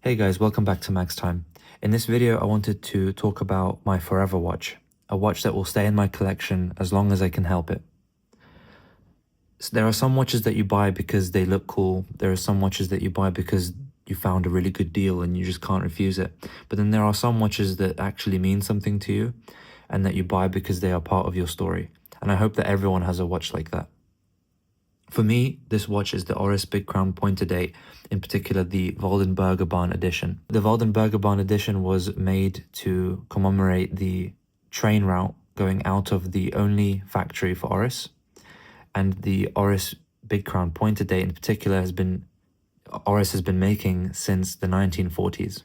Hey guys, welcome back to Max Time. In this video, I wanted to talk about my forever watch, a watch that will stay in my collection as long as I can help it. So there are some watches that you buy because they look cool. There are some watches that you buy because you found a really good deal and you just can't refuse it. But then there are some watches that actually mean something to you and that you buy because they are part of your story. And I hope that everyone has a watch like that. For me, this watch is the Oris Big Crown Pointer Date, in particular the Waldenbergerbahn edition. The Waldenbergerbahn edition was made to commemorate the train route going out of the only factory for Oris, and the Oris Big Crown Pointer Date in particular Oris has been making since the 1940s.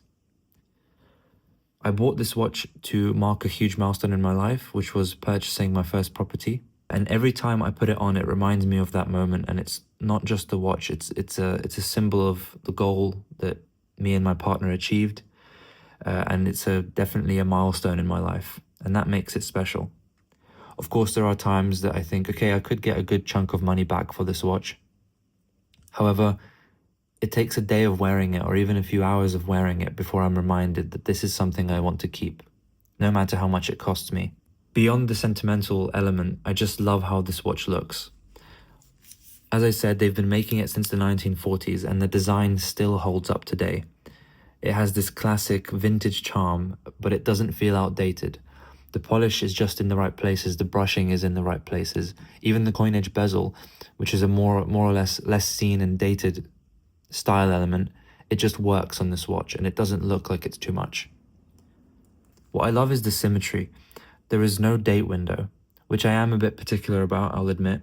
I bought this watch to mark a huge milestone in my life, which was purchasing my first property. And every time I put it on, it reminds me of that moment. And it's not just the watch, it's a symbol of the goal that me and my partner achieved. And it's definitely a milestone in my life. And that makes it special. Of course, there are times that I think, okay, I could get a good chunk of money back for this watch. However, it takes a day of wearing it or even a few hours of wearing it before I'm reminded that this is something I want to keep, no matter how much it costs me. Beyond the sentimental element, I just love how this watch looks. As I said, they've been making it since the 1940s and the design still holds up today. It has this classic vintage charm, but it doesn't feel outdated. The polish is just in the right places, the brushing is in the right places. Even the coinage bezel, which is a more or less seen and dated style element, it just works on this watch and it doesn't look like it's too much. What I love is the symmetry. There is no date window, which I am a bit particular about, I'll admit,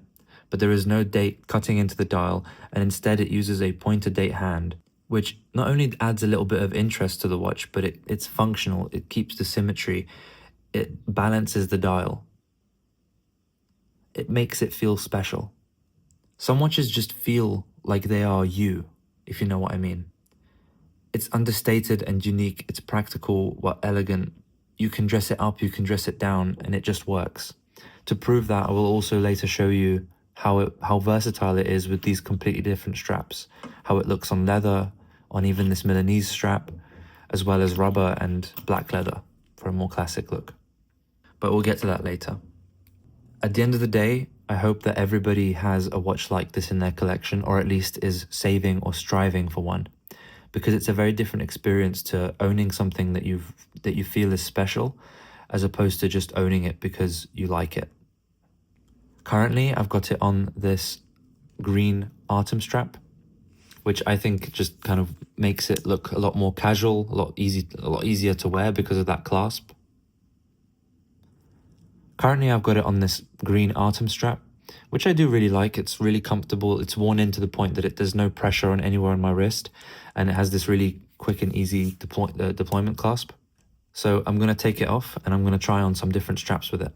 but there is no date cutting into the dial, and instead it uses a pointer date hand, which not only adds a little bit of interest to the watch, but it's functional, it keeps the symmetry, it balances the dial. It makes it feel special. Some watches just feel like they are you, if you know what I mean. It's understated and unique, it's practical, but elegant. You can dress it up, you can dress it down, and it just works. To prove that, I will also later show you how versatile it is with these completely different straps, how it looks on leather, on even this Milanese strap, as well as rubber and black leather for a more classic look. But we'll get to that later. At the end of the day, I hope that everybody has a watch like this in their collection, or at least is saving or striving for one, because it's a very different experience to owning something that you feel is special, as opposed to just owning it because you like it. Currently, I've got it on this green Artem strap, which I think just kind of makes it look a lot more casual, a lot easier to wear because of that clasp. Currently, I've got it on this green Artem strap, which I do really like. It's really comfortable. It's worn in to the point that there's no pressure on anywhere on my wrist, and it has this really quick and easy deployment clasp. So I'm going to take it off and I'm going to try on some different straps with it.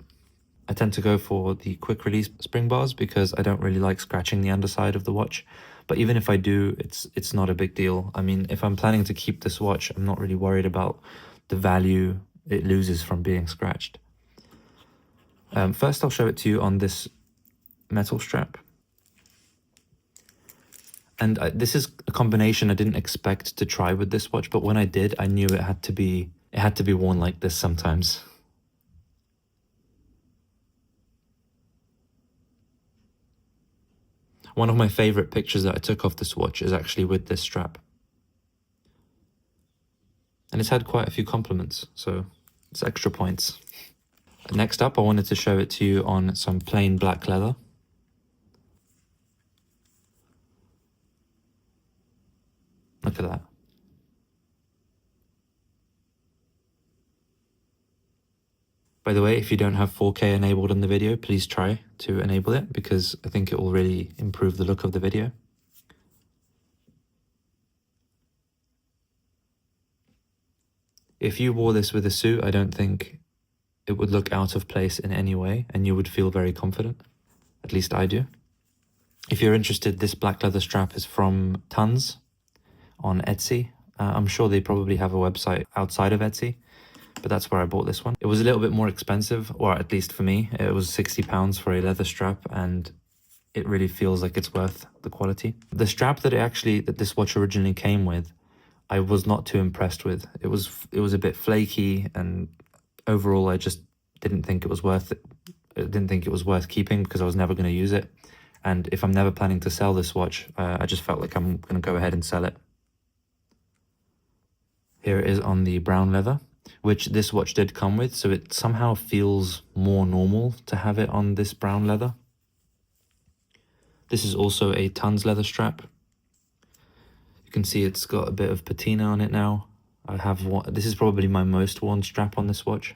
I tend to go for the quick release spring bars because I don't really like scratching the underside of the watch. But even if I do, it's not a big deal. I mean, if I'm planning to keep this watch, I'm not really worried about the value it loses from being scratched. First, I'll show it to you on this metal strap. And this is a combination I didn't expect to try with this watch, but when I did, I knew it had to be worn like this sometimes. One of my favorite pictures that I took of this watch is actually with this strap. And it's had quite a few compliments, so it's extra points. Next up, I wanted to show it to you on some plain black leather. Look at that. By the way, if you don't have 4K enabled in the video, please try to enable it because I think it will really improve the look of the video. If you wore this with a suit, I don't think it would look out of place in any way and you would feel very confident. At least I do. If you're interested, this black leather strap is from Tons on Etsy. I'm sure they probably have a website outside of Etsy, but that's where I bought this one. It was a little bit more expensive, or at least for me. It was £60 for a leather strap, and it really feels like it's worth the quality. The strap that this watch originally came with I was not too impressed with. It was a bit flaky, and overall I just didn't think it was worth it. I didn't think it was worth keeping because I was never going to use it. And if I'm never planning to sell this watch, I just felt like I'm going to go ahead and sell it. Here it is on the brown leather, which this watch did come with, so it somehow feels more normal to have it on this brown leather. This is also a Tons leather strap. You can see it's got a bit of patina on it now. I have one. This is probably my most worn strap on this watch.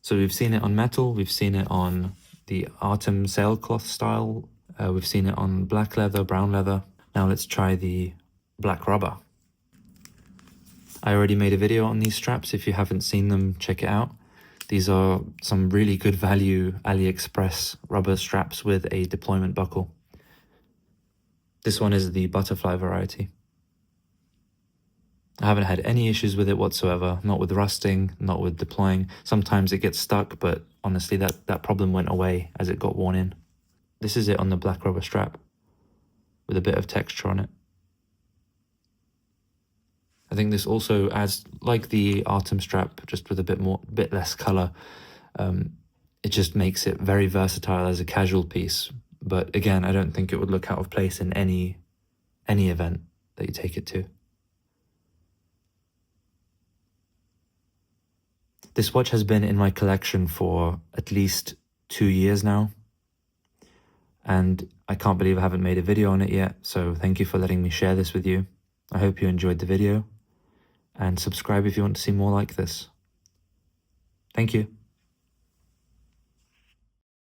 So we've seen it on metal, we've seen it on the Artem sailcloth style, we've seen it on black leather, brown leather. Now let's try the black rubber. I already made a video on these straps. If you haven't seen them, check it out. These are some really good value AliExpress rubber straps with a deployment buckle. This one is the butterfly variety. I haven't had any issues with it whatsoever, not with rusting, not with deploying. Sometimes it gets stuck, but honestly that problem went away as it got worn in. This is it on the black rubber strap with a bit of texture on it. I think this also adds, like the Artem strap, just with a bit less color. It just makes it very versatile as a casual piece. But again, I don't think it would look out of place in any event that you take it to. This watch has been in my collection for at least 2 years now, and I can't believe I haven't made a video on it yet, so thank you for letting me share this with you. I hope you enjoyed the video, and subscribe if you want to see more like this. Thank you.